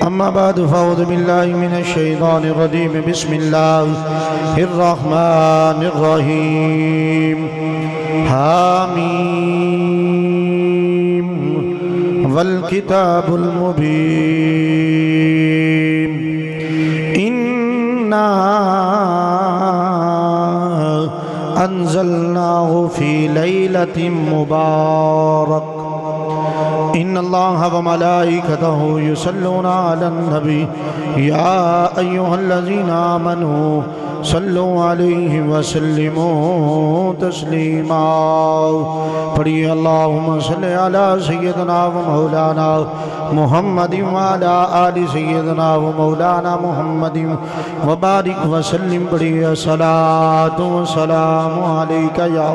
أما بعد فأعوذ بالله من الشيطان الرجيم بسم الله الرحمن الرحيم حاميم والكتاب المبين إنا أنزلناه في ليلة مبارك إن الله وملائكته يصلون على النبي يا أيها الذين آمنوا صلوا عليه وسلموا تسليما پڑھیے اللہم صلی علی سیدنا و مولانا محمد وعلى آل سیدنا و مولانا محمد وبارک وسلم پڑھیے صلاة و سلام علیکہ یا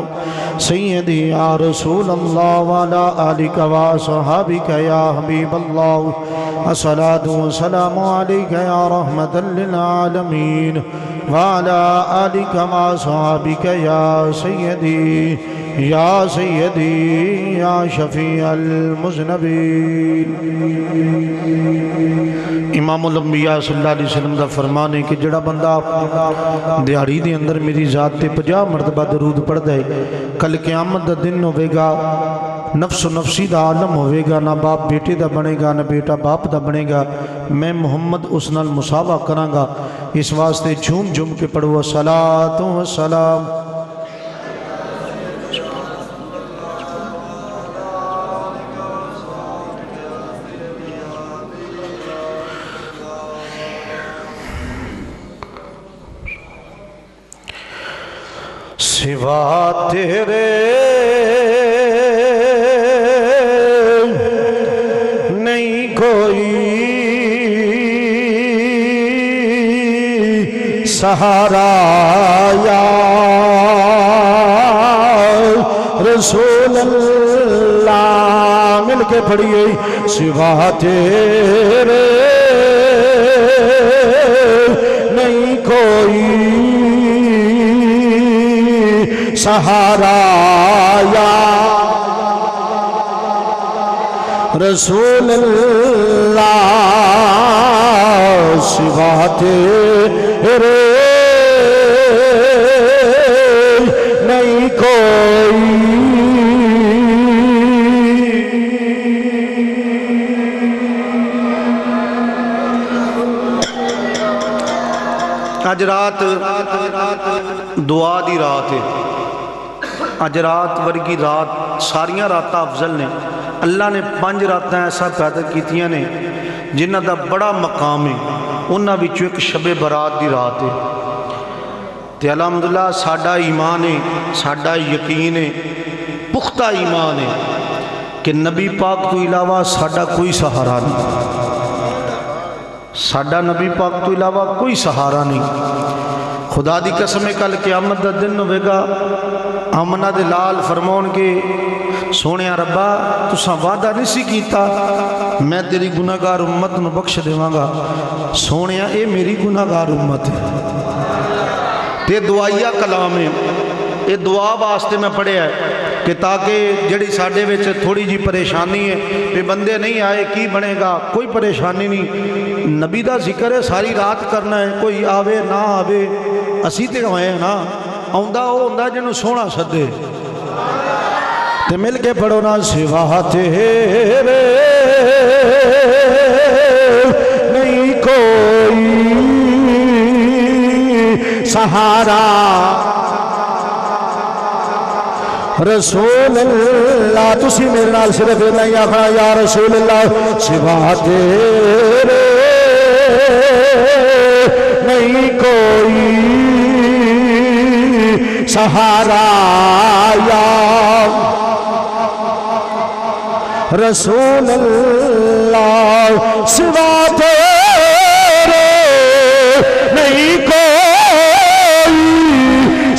سیدی یا رسول اللہ وعلى آلک و صحابک یا حبیب اللہ الصلاة و سلام علیکہ یا رحمت للعالمین وعلى آلك ما صحابك يا سيدي يا سيدي يا شفيع المذنبين امام الانبیاء صلی اللہ علیہ وسلم دا فرمان ہے کہ جڑا بندہ دیہڑی دے اندر میری ذات تے 50 مرتبہ درود پڑھ دے کل قیامت دا دن ہوئے گا نفس و نفسی دا عالم ہوئے گا نہ باپ بیٹے دا بنے گا نہ بیٹا باپ دا بنے گا میں محمد اس نال مساوہ کروں گا اس واسطے جھوم جھوم کے پڑھو صلاۃ و سلام سوا تیرے نہیں کوئی سہارا یا رسول اللہ مل کے پڑھیے سوا تیرے نہیں کوئی سہارا یا رسول اللہ سوا تیرے نہیں کوئی آج رات دعا دی رات ہے آج رات ورگی رات ساریاں راتہ افضل نے اللہ نے 5 راتیں ایسا پیدا کیتیاں نے جنہ دا بڑا مقام ہے انہاں وچوں ایک شب برات دی رات ہے تے الحمدللہ ساڈا ایمان ہے ساڈا یقین ہے پختہ ایمان ہے کہ نبی پاک تو علاوہ ساڈا کوئی سہارا نہیں ساڈا نبی پاک تو علاوہ کوئی سہارا نہیں خدا دی قسم کل قیامت دا دن ہوئے گا آمنہ دے لال فرمون کے سونے ربا تساں وعدہ نہیں سی کیتا میں تیری گناہگار امت نو بخش دیواں گا سونے اے میری گناہگار امت ہے تے دعائیہ کلام ہے اے دعا واسطے میں پڑھے ہے کہ تاکہ جڑی ساڈے وچ تھوڑی جی پریشانی ہے کہ بندے نہیں آئے کی بنے گا کوئی پریشانی نہیں نبی دا ذکر ہے ساری رات کرنا ہے کوئی آوے نہ آوے اسی تے ہوئے نا آؤندہ ہو ہوندہ جنہوں سونا سدے تے مل کے پڑھو نا سوا تیرے نہیں کوئی سہارا رسول اللہ تسی میرے نال صرف نہیں آخنا یا رسول اللہ سوا تیرے نہیں کوئی سہارا یا رسول اللہ سوا تیرے نہیں کوئی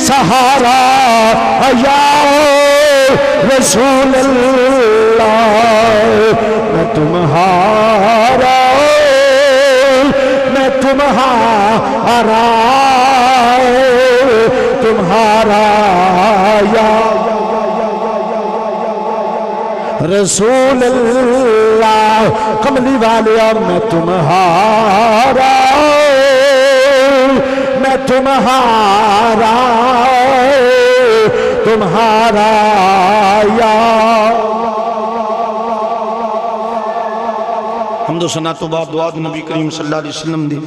سہارا یا رسول اللہ میں تمہارا تمہارا یا رسول اللہ کملی والیا میں تمہارا، میں تمہارا، تمہارا یا حمد و ثنا تو بعد دعا نبی کریم صلی اللہ علیہ وسلم دی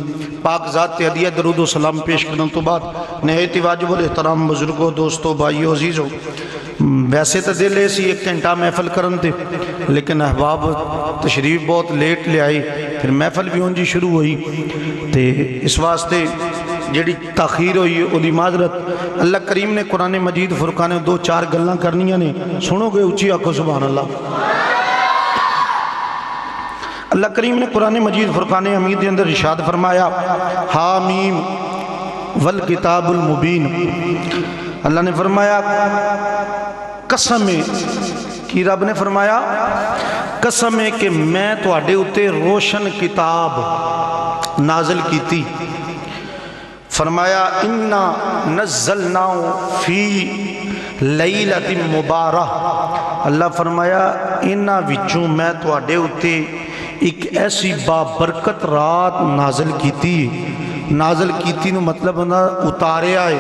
پاک ذات تے ہدیہ درود و سلام پیش کرنے تو بعد نہایت واجب الاحترام بزرگوں، دوستوں، بھائیوں، عزیزوں، ویسے تو دل ایسی ایک گھنٹہ محفل کرن تے، لیکن احباب تشریف بہت لیٹ لے آئی، پھر محفل بھی ہوں جی شروع ہوئی تے اس واسطے جیڑی تاخیر ہوئی اولی معذرت۔ اللہ کریم نے قرآن مجید فرقان 2-4 گلاں کرنیاں نے، سنو گے اچھی آکھو سبحان اللہ۔ اللہ کریم نے قرآن مجید فرقان حمید کے اندر ارشاد فرمایا حامیم والکتاب المبین۔ اللہ نے فرمایا قسم ہے کہ رب نے فرمایا قسم ہے کہ میں تواڈے اتے روشن کتاب نازل کیتی، فرمایا انا نزلنا فی لیلۃ مبارک۔ اللہ فرمایا انہاں وچوں میں تواڈے اتے ایک ایسی بابرکت رات نازل کیتی، نازل کیتی نو مطلب اتاریا ہے،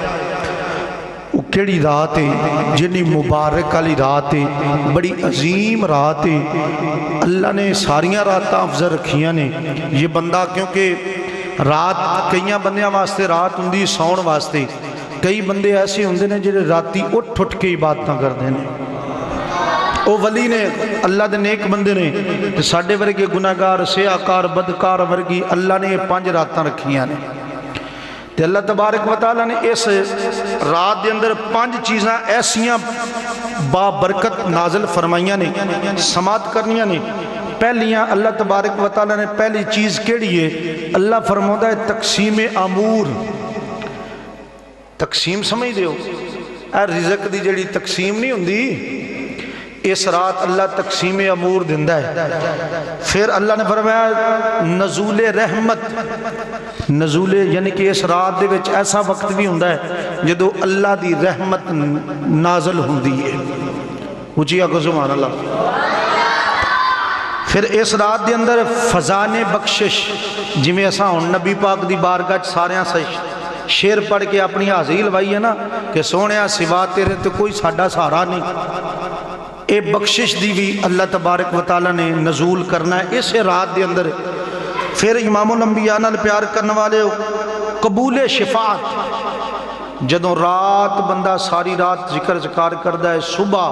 وہ کیڑی رات ہے جنی مبارک والی رات ہے، بڑی عظیم رات ہے۔ اللہ نے ساریاں راتاں افضل رکھیاں نے، یہ بندہ کیونکہ رات کئیاں بندیاں واسطے رات ہوندی سون واسطے، کئی بندے ایسے ہوندے نے جڑے راتی اٹھ اٹھ کے عبادتاں کردے نے، او ولی نے اللہ دے نیک بندے نے، تے ساڈے ورگے گناہگار سیاکار بدکار ورگی اللہ نے 5 راتاں رکھیاں نے، تے اللہ تبارک و تعالیٰ نے اس رات دے اندر 5 چیزاں ایسیاں بابرکت نازل فرمائیاں نے، سماعت کرنیاں نے۔ پہلیاں اللہ تبارک و تعالیٰ نے پہلی چیز کیڑی ہے؟ اللہ فرماتا ہے تقسیم امور۔ تقسیم سمجھ دیو، اے رزق دی جڑی تقسیم نہیں ہوندی، اس رات اللہ تقسیم امور دندا ہے۔ پھر اللہ نے فرمایا نزول رحمت، نزول یعنی کہ اس رات دے وچ ایسا وقت بھی ہوندا ہے جدو اللہ دی رحمت نازل ہوندی ہے، اونچی آکھو سبحان اللہ۔ پھر اس رات دے اندر فضان بخشش، جویں اساں ہن نبی پاک دی بارگاہ وچ ساریاں شعر پڑھ کے اپنی حاضری لوائی ہے نا کہ سونیا سوا تیرے تے کوئی ساڈا سہارا نہیں، اے بخشش دی بھی اللہ تبارک و تعالیٰ نے نزول کرنا ہے اس رات دے اندر۔ پھر امام الانبیاء نال پیار کرنے والے ہو قبول شفاعت، جدوں رات بندہ ساری رات ذکر ذکار کردا ہے، صبح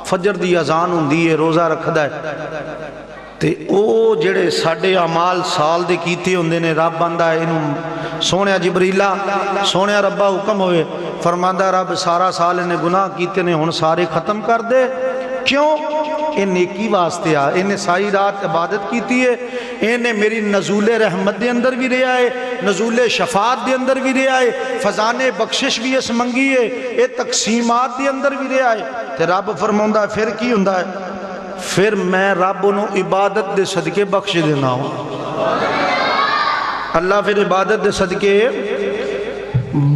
فجر دی اذان ہوندی ہے، روزہ رکھدا ہے، تے او جڑے ساڈے اعمال سال دے کیتے ہوندے نے، رب آندا ہے انہوں سونیا جبریلا، سونیا ربا حکم ہوئے، فرماندا رب سارا سال انہیں گناہ کیتے نے ہن سارے ختم کر دے، کیوں؟ یہ نیکی واسطے آ، انہیں ساری رات عبادت کیتی ہے، انہیں میری نزول رحمت دے اندر بھی رہا ہے، نزول شفاعت دے اندر بھی رہا ہے، فضان بخشش بھی اس منگی ہے، یہ تقسیمات دے اندر بھی رہا ہے، تے رب فرماؤندا پھر کی ہوندا ہے؟ پھر میں رب انہوں عبادت دے صدقے بخش دینا ہوں۔ اللہ پھر عبادت دے صدقے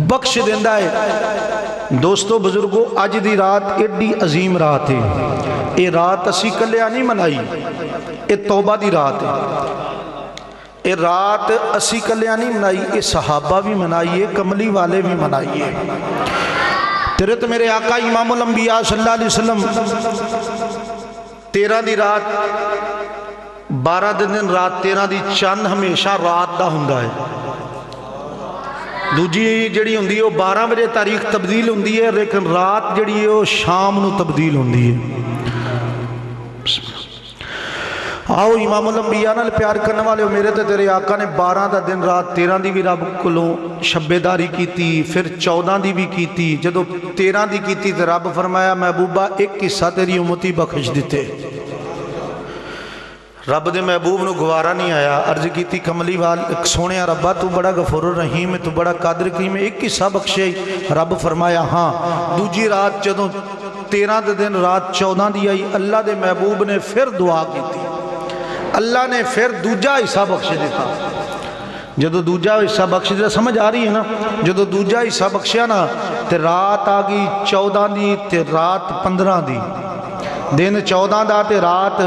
بخش دیندہ ہے۔ دوستو بزرگو، آج دی رات ایڈی عظیم رات ہے، یہ رات اسی کلیا نہیں منائی، یہ توبہ دی رات ہے، یہ رات اسی کلیا نہیں منائی، یہ صحابہ بھی منائیے، کملی والے بھی منائیے۔ تیرے تو میرے آقا امام الانبیاء صلی اللہ علیہ وسلم 13 دی رات 12 دن رات 13 دی چند ہمیشہ رات دا ہوندا ہے، دوجی جڑی ہوندی ہے وہ 12 بجے تاریخ تبدیل ہوندی ہے، لیکن رات جڑی ہے وہ شام نو تبدیل ہوندی ہے۔ آؤ امام الانبیاء نال پیار کرنے والے ہو، میرے تے تیرے آقا نے 12 دا دن رات 13 دی بھی رب کولوں شبیداری کیتی، پھر 14 دی بھی کیتی، جدو 13 دی کیتی تے رب فرمایا محبوبہ ایک حصہ تیری امتی بخش دیتے۔ رب دے محبوب نو گوارا نہیں آیا، عرض کیتی کملی وال سونے ربا تو بڑا غفور الرحیم ہے، تو بڑا قادر کریم ہے، ایک حصہ بخشے۔ رب فرمایا ہاں۔ دوجی رات جدو 13 دے دن رات 14 دی آئی، اللہ دے محبوب نے پھر دعا کیتی، اللہ نے پھر دوجا حصہ بخش دیتا۔ جدو دوجا حصہ بخش دیتا، سمجھ آ رہی ہے نا؟ جدو دوجا حصہ بخشیا نا تے رات آگئی 14 دی تے رات 15 دی، دن 14 دا تے رات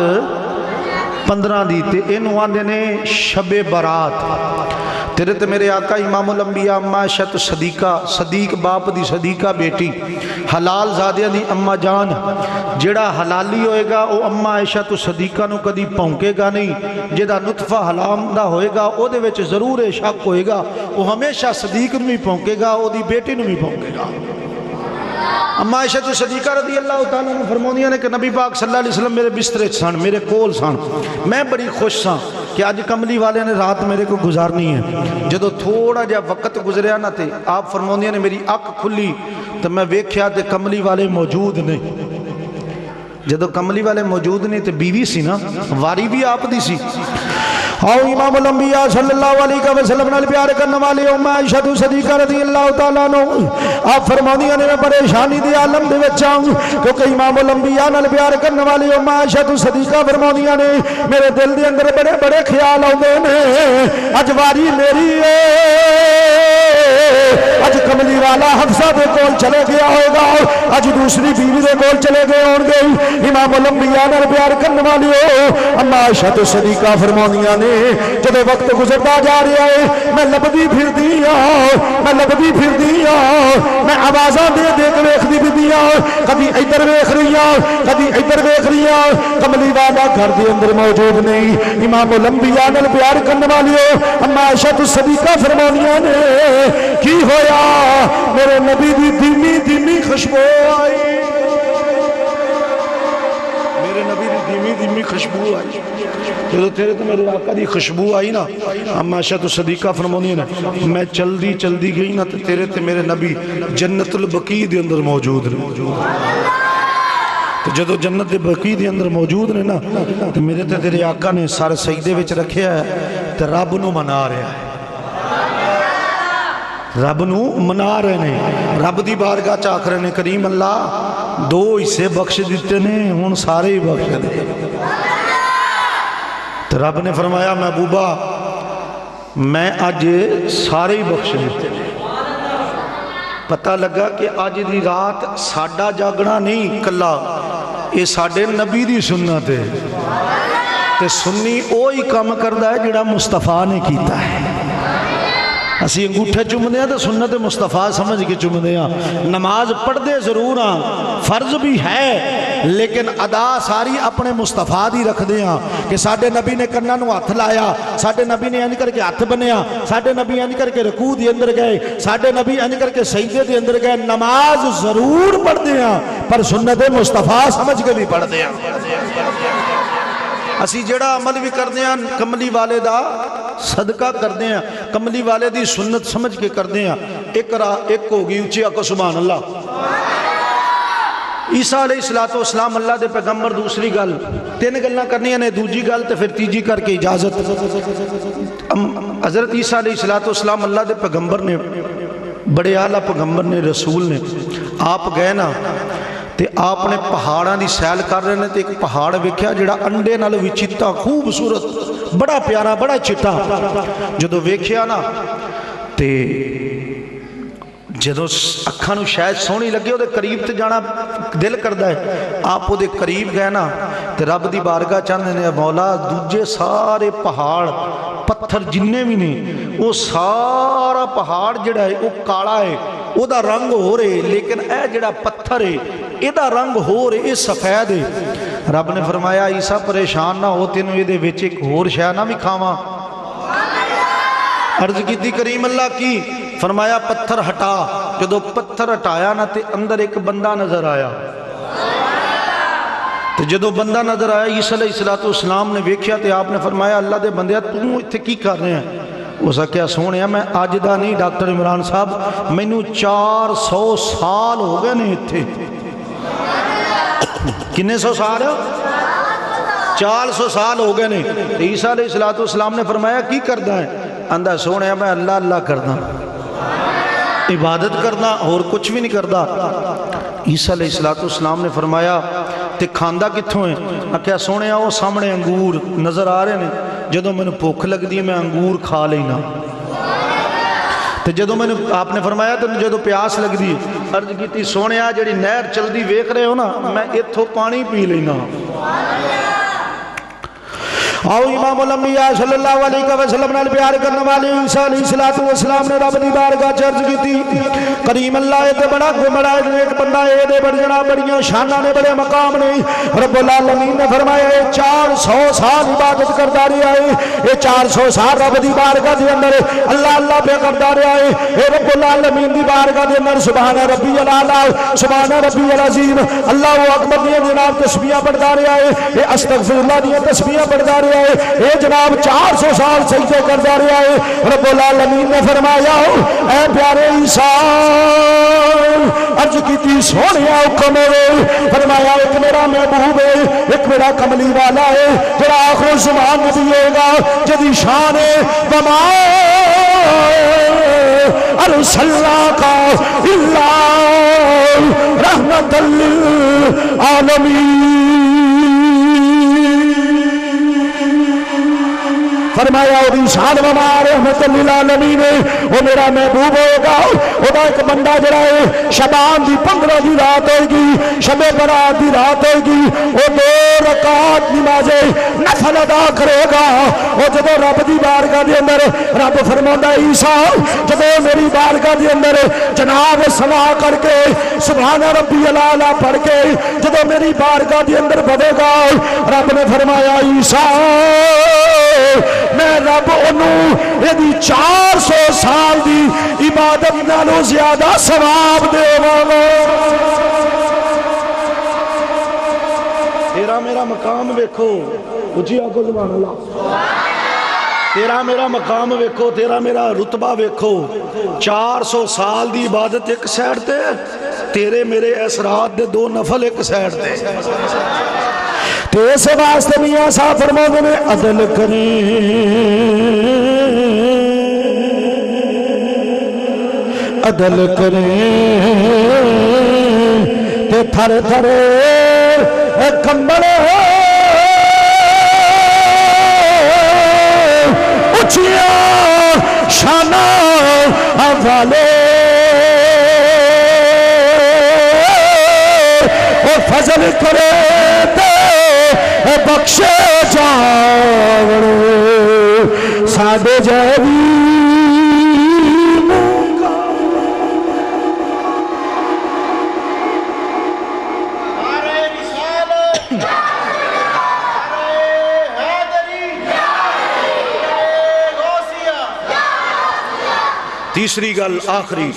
15 دی تے اینو آندے نے شب برات تیرے تے میرے آقا امام الانبیاء اما عائشہ صدیقہ صدیق باپ دی صدیقہ بیٹی حلال زادیاں دی اما جان جڑا حلالی ہوئے گا وہ اما عائشہ صدیقہ نو کدی پونکے گا نہیں جدا نطفہ حلام دا ہوئے گا او دے وچ ضرور شک ہوئے گا وہ ہمیشہ صدیق نو ہی پونکے گا او دی بیٹی نو ہی پونکے گا اما عائشہ صدیقہ رضی اللہ تعالیٰ عنہ فرماؤندیاں نے کہ نبی پاک صلی اللہ علیہ وسلم میرے بسترے سن میرے کول سن میں بڑی خوش سا کہ آج کملی والے نے رات میرے کو گزارنی ہے جدو تھوڑا جا وقت گزریا نہ تے آپ فرماؤندیاں نے میری اکھ کھلی تو میں ویکھیا تے کملی والے موجود نہیں جدو کملی والے موجود نہیں تے بیوی سی نا واری بھی آپ دی سی آؤ امام الانبیاء صلی اللہ علیہ وسلم نے پیار کرنے والے اما عائشہ صدیقہ رضی اللہ تعالیٰ عنہ آپ فرماؤندیاں نے میں پریشانی دی عالم دے وچ آؤں کیونکہ امام الانبیاء نے پیار کرنے والے اما عائشہ صدیقہ فرماؤندیاں نے میرے دل دے اندر بڑے بڑے خیال آؤندے نے اج واری میری ہے اج کملی والا حفصہ دے کول چلے گیا ہوگا اج دوسری بیوی دے کول چلے گئے ہون گے امام الانبیاء نے پیار کرنے والے اما عائشہ صدیقہ فرماؤندیاں نے جب وقت گزرتا جا رہا ہے میں لبدی پھر دیا میں آوازاں دے دے کے ویکھدی پئی ہاں کبھی ادھر ویکھ رہی ہاں کبھی ادھر ویکھ رہی ہاں کملی والا گھر دے اندر موجود نہیں امام الانبیاء نال پیار کرنے والی اما عائشہ صدیقہ فرماؤندیاں نے کی ہویا میرے نبی دی دھیمی دھیمی خوشبو آئی میرے نبی دی دھیمی دھیمی خوشبو آئی جدو تیرے تو میرے آقا دی خوشبو آئی نا اما عائشہ صدیقہ فرماؤندی نا میں چلدی گئی نا تیرے تے میرے نبی جنت البقیع دے اندر موجود نے تو جدو جنت البقیع دے اندر موجود نے نا تو میرے تے تیرے آقا نے سارے سجدے وچ رکھیا ہے تو رب نو منا رہا ہے رب نو منا رہے نے رب دی بارگاہ چاک رہے نے کریم اللہ 2 حصے بخش دیتے نے ہن سارے ہی بخش دے تو رب نے فرمایا محبوبہ میں آج سارے ہی بخش دیتے پتہ لگا کہ آج دی رات ساڈا جاگنا نہیں کلا یہ ساڈے نبی دی سنت ہے تے سنی اوہی کام کردا ہے جڑا مصطفیٰ نے کیتا ہے اسی انگوٹھے چومدے ہیں تو سنت مصطفیٰ سمجھ کے چومدے ہیں نماز پڑھ دے ضرور ہیں فرض بھی ہے لیکن ادا ساری اپنے مصطفیٰ دی رکھ دے ہیں کہ ساڑھے نبی نے کنہ نو ہاتھ لایا ساڑھے نبی نے انج کر کے ہاتھ بنیا ساڑھے نبی انج کر کے رکوع دی اندر گئے ساڑھے نبی انج کر کے سجدے دی اندر گئے نماز ضرور پڑھ دے ہیں پر سنت مصطفیٰ سمجھ کے بھی پڑھ دے ہیں اسی جڑا عمل بھی کر دے ہیں کملی والے دا صدقہ کر دے ہیں کملی والے دی سنت سمجھ کے کر دے ہیں ایک ہوگی اچھی آقا سبحان اللہ عیسیٰ علیہ السلام اللہ دے پیغمبر دوسری گل 3 گلنا کرنی ہیں دوجی گل تو پھر تیجی کر کے اجازت حضرت عیسیٰ علیہ السلام اللہ دے پیغمبر نے بڑے اعلیٰ پیغمبر نے رسول نے آپ گئے نا تے آپ نے پہاڑاں دی سیل کر رہے ہیں تے ایک پہاڑ ویکھیا جڑا انڈے نال وی چٹا خوبصورت بڑا پیارا بڑا چٹا جدو ویکھیا نا تے جدو اکھاں نو شاید سونی لگے وہ قریب تے جانا دل کردا ہے آپ وہ قریب گئے نا تے رب دی بارگاہ چاہندے نے مولا دوجے سارے پہاڑ پتھر جننے بھی نہیں وہ سارا پہاڑ جڑا ہے وہ کالا ہے وہ دا رنگ ہو رہے لیکن اے جڑا پتھر ہے یہ دا رنگ ہو رہے یہ سفید ہے رب نے فرمایا عیسیٰ پریشان نہ ہو تینوں یہ دے وچ ایک ہور شے نہ بھی کھاواں عرض کی تھی کریم اللہ کی فرمایا پتھر ہٹا جدو پتھر ہٹایا نہ تے اندر ایک بندہ نظر آیا تو جدو بندہ نظر آیا عیسیٰ علیہ السلام نے ویکھیا تے آپ نے فرمایا اللہ دے بندیا تم اتھے کی کر رہے ہیں وہ سکیا سونے میں آج دا نہیں ڈاکٹر عمران صاحب میں نو 400 سال ہو گئے نہیں اتھے کنے 100 سال 400 سال ہو گئے نہیں عیسیٰ علیہ السلام نے فرمایا کی کردہ ہے اندھا سونے میں اللہ اللہ کردہ عبادت کرنا اور کچھ بھی نہیں کردا عیسیٰ علیہ السلام نے فرمایا تے کھاندہ کتھوں ہیں کیا سونے وہ سامنے انگور نظر آ رہے ہیں جدو میں نے بھوک لگ دی میں انگور کھا لینا تے جدو میں نے آپ نے فرمایا تو جدو پیاس لگ دی عرض کی تھی سونے جڑی نہر چل دی ویکھ رہے ہو نا میں اتھو پانی پی لینا آؤ امام الانبیاء صلی اللہ علیہ وسلم نال پیار کرنے والے عیسیٰ علیہ السلام نے رب دی بارگاہ چرج کی تھی کریم اللہ تے بڑا گمڑا ایک بندہ اے دے بڑی جناب بڑیاں شانہ نے بڑے مقام نے رب العالمین نے فرمایا 400 سال عبادت کرتا رہا ہے یہ 400 سال رب دی بارگاہ دے اندر اللہ اللہ پہ کرتا رہا ہے اے رب العالمین دی بارگاہ دے اندر سبحان ربی العالی سبحان ربی العظیم اللہ اکبر دی جناب تسبیحاں پڑھتا رہا ہے اے استغفر اللہ دی تسبیحاں پڑھتا رہا ہے اے جناب 400 سال سجدے کرتا رہا ہے رب العالمین نے فرمایا اے پیارے عیسیٰ عرض کی تھی سونیا حکم ہے فرمایا ایک میرا محبوب ہے ایک میرا کملی والا ہے جڑا آخر زمان نبی ہوگا جدی شان ہے وما ارسلناک الا رحمت للعالمین فرمایا اور انسان وما رحمت للعالمین وہ میرا محبوب ہوگا وہ ایک بندہ جڑا ہے شبان دی 15 دی رات ہوئے گی شب برات دی رات ہوئے گی وہ 2 رکعت نماز نفل ادا کرے گا وہ جب رب دی بارگاہ دے اندر رب فرماتا ہے عیسیٰ جب میری بارگاہ دے اندر جناب سنا کر کے سبحان ربی العالی پڑھ کے جب میری بارگاہ دے اندر بڑھے گا رب نے فرمایا عیسیٰ میں رب انہوں یہ 400 سال دی عبادت نالو زیادہ ثواب دے والا تیرا میرا مقام ویکھو اچھی آگو زبان اللہ تیرا میرا مقام ویکھو تیرا میرا رتبہ ویکھو 400 سال دی عبادت ایک سائڈ تے تیرے میرے اس رات دے 2 نفل ایک سائڈ تے تو اس واسطے میاں صاحب فرماتے نے عدل کریں عدل کریں تے تھر تھرے کمبڑے اچھیاں شانہ والے اور فضل کرے بخشے جاوڑ سادے جیوی تیسری گل آخری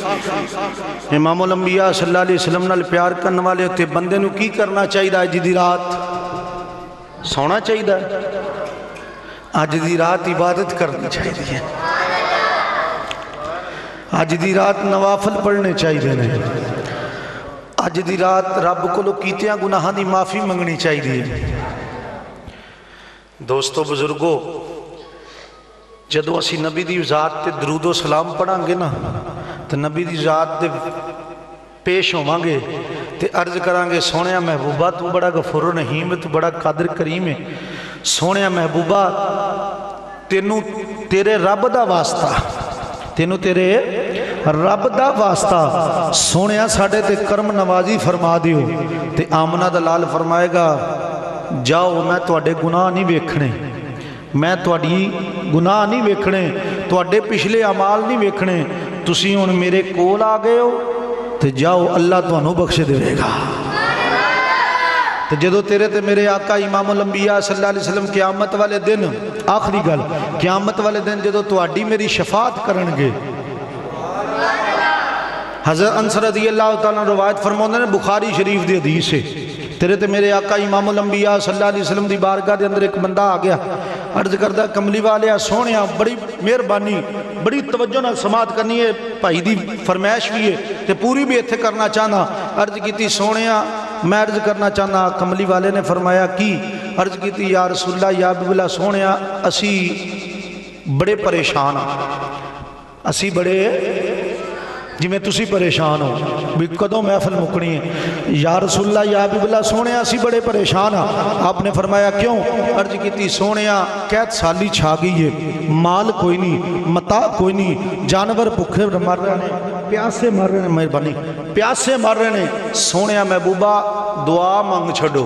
امام الانبیاء صلی اللہ علیہ وسلم نال پیار کرنے والے ہوتے بندے نو کی کرنا چاہیے جی دی رات سونا چاہیے آج دی رات عبادت کرنی چاہیے آج دی رات نوافل پڑھنے چاہیے آج دی رات رب کو لو کیتیاں گناہاں دی معافی منگنی چاہیے دوستو بزرگو جدو اسی نبی دی ذات تے درود و سلام پڑھاں گے نا تو نبی دی ذات تے پیش ہوں گے تے عرض کریں گے سونیا محبوبہ تو بڑا غفور و رحیم ہے تو بڑا قادر کریم ہے سونیا محبوبہ تینوں تیرے رب دا واسطہ تینوں تیرے رب دا واسطہ سونیا ساڑھے تے کرم نوازی فرما دیو تے آمنہ دلال فرمائے گا جاؤ میں تو اڈے گناہ نہیں ویکھنے میں تو اڈی گناہ نہیں ویکھنے تو اڈے پچھلے عمال نہیں ویکھنے تسی ان میرے کول آ گئے ہو تو جاؤ اللہ تو انہوں بخش دے گا تو جدو تیرے تے میرے آقا امام الانبیاء صلی اللہ علیہ وسلم قیامت والے دن آخری گل قیامت والے دن جدو تو اڈی میری شفاعت کرنگے حضرت انس رضی اللہ تعالیٰ روایت فرماتے ہیں بخاری شریف دی حدیث ہے تیرے تے میرے آقا امام الانبیاء صلی اللہ علیہ وسلم دی بارگاہ دے اندر ایک بندہ آ گیا عرض کردہ کملی والے سونیا بڑی مہربانی بڑی توجہ نہ سماعت کرنی ہے بھائی دی فرمائش بھی ہے تے پوری بھی ایتھے کرنا چاہنا عرض کی تھی سونیا میں عرض کرنا چاہنا کملی والے نے فرمایا کی عرض کی تھی یا رسول اللہ یا حبیب اللہ سونیا اسی بڑے پریشان اسی بڑے جی میں تسی پریشان ہو بھی کدوں محفل مکنی ہے یا رسول اللہ یا حبیب اللہ سونیا اسی بڑے پریشان ہاں آپ نے فرمایا کیوں عرض کی تھی سونیا قید سالی چھا گئی ہے مال کوئی نہیں متاع کوئی نہیں جانور بھوکے مر رہے ہیں پیاسے مر رہے ہیں مہربانی پیاسے مر رہے ہیں سونیا محبوبہ دعا مانگ چھڑو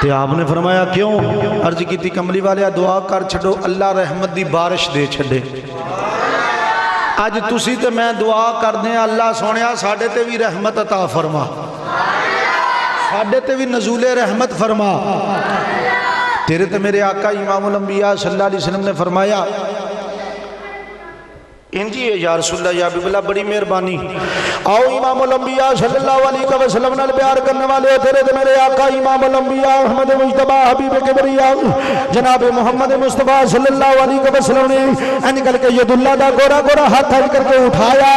تے آپ نے فرمایا کیوں؟ عرض کی تھی کملی والے دعا کر چھڑو اللہ رحمت دی بارش دے چھڑے۔ آج تسی تے میں دعا کر دیں اللہ سونیا ساڑھے تے بھی رحمت عطا فرما، ساڑھے تے بھی نزول رحمت فرما۔ تیرے تے میرے آقا امام الانبیاء صلی اللہ علیہ وسلم نے فرمایا انجی ہے یا رسول اللہ یا حبیب اللہ بڑی مہربانی آؤ امام الانبیاء صلی اللہ علیہ وسلم نے پیار کرنے والے تیرے تے میرے آقا امام الانبیاء احمد مجتبیٰ حبیب کبریا جناب محمد مصطفیٰ صلی اللہ علیہ وسلم نے انکل کے ید اللہ دا گورا گورا ہاتھ ہل کر کے اٹھایا۔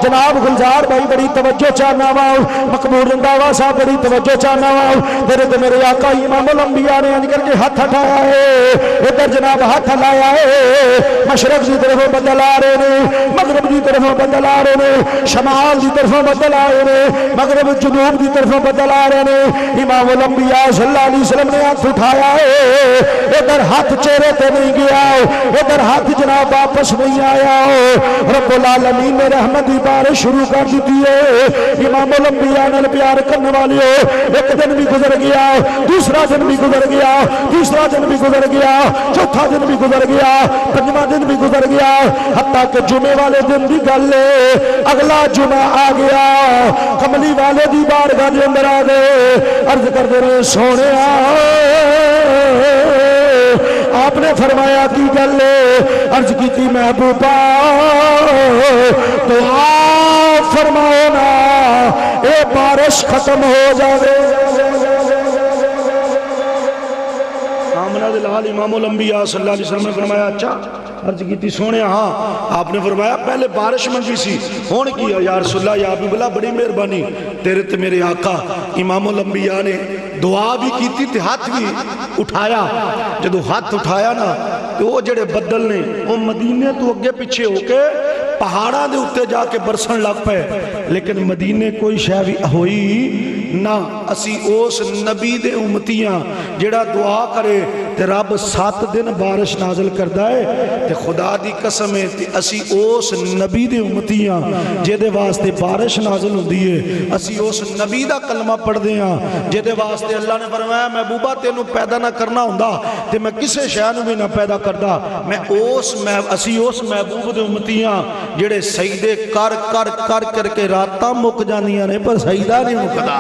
جناب گلزار بھائی بڑی توجہ چاہنا واؤ، مقبول رنداوا صاحب بڑی توجہ چاہنا واؤ، تیرے تے میرے آقا امام الانبیاء نے انکل کے ہاتھ اٹھایا ہے، ادھر جناب ہاتھ لایا ہے، مشرق کی طرف بدل آ رہے نے، مغرب کی طرف بدل آ رہے نے، شمال کی طرف بدل آ رہے نے، مغرب جنوب کی طرف بدل آ رہے نے۔ امام الانبیاء صلی اللہ علیہ وسلم نے ہاتھ اٹھایا ہے، ادھر ہاتھ چہرے تے نہیں گیا، ادھر ہاتھ جناب واپس نہیں آیا، رب العالمین نے رحمت دی بارش شروع کر دیتی ہے۔ امام الانبیاء نے پیار کرنے والے ایک دن بھی گزر گیا، دوسرا دن بھی گزر گیا، تیسرا دن بھی گزر گیا، چوتھا دن بھی گزر گیا، پنجواں دن بھی گزر گیا، حتیٰ کہ جمعے والے دن بھی گل ہے، اگلا جمعہ آ گیا، کملی والے دی بارگاہ دے اندر آ گئے، عرض کر دے رہے سونے آپ نے فرمایا کی گل ہے؟ عرض کی تھی محبوبہ تو آپ فرماؤ نا اے بارش ختم ہو جائے۔ آمنہ دلال امام الانبیاء صلی اللہ علیہ وسلم نے فرمایا اچھا؟ عرض کی تھی سونے ہاں۔ آپ نے فرمایا پہلے بارش منگی سی ہون کیا یا رسول اللہ یا حبیب اللہ بڑی مہربانی تیرے تے میرے آقا امام الانبیاء نے دعا بھی کی تھی ہاتھ بھی اٹھایا، جدو ہاتھ اٹھایا نا تو وہ جڑے بدل نے وہ مدینے تو اگے پیچھے ہو کے پہاڑاں دے اتے جا کے برسن لگ پے، لیکن مدینے کوئی شے بھی ہوئی نہ۔ اسی اس نبی دے امتیاں جڑا دعا کرے تے رب 7 دن بارش نازل کردہ ہے، تے خدا دی قسم ہے تے اسی اس نبی دے امتیاں جے دے واسطے بارش نازل ہوں دیئے، اسی اس نبی دا کلمہ پڑھ دیاں جے دے واسطے اللہ نے فرمایا محبوبہ تینوں پیدا نہ کرنا ہوندہ تے میں کسے شہنوں بھی نہ پیدا کردہ، اسی اس محبوب دے امتیاں جڑے سجدے کر کر کر کر کے راتاں مک جانیاں نے پر سجدہ نہیں مکدا۔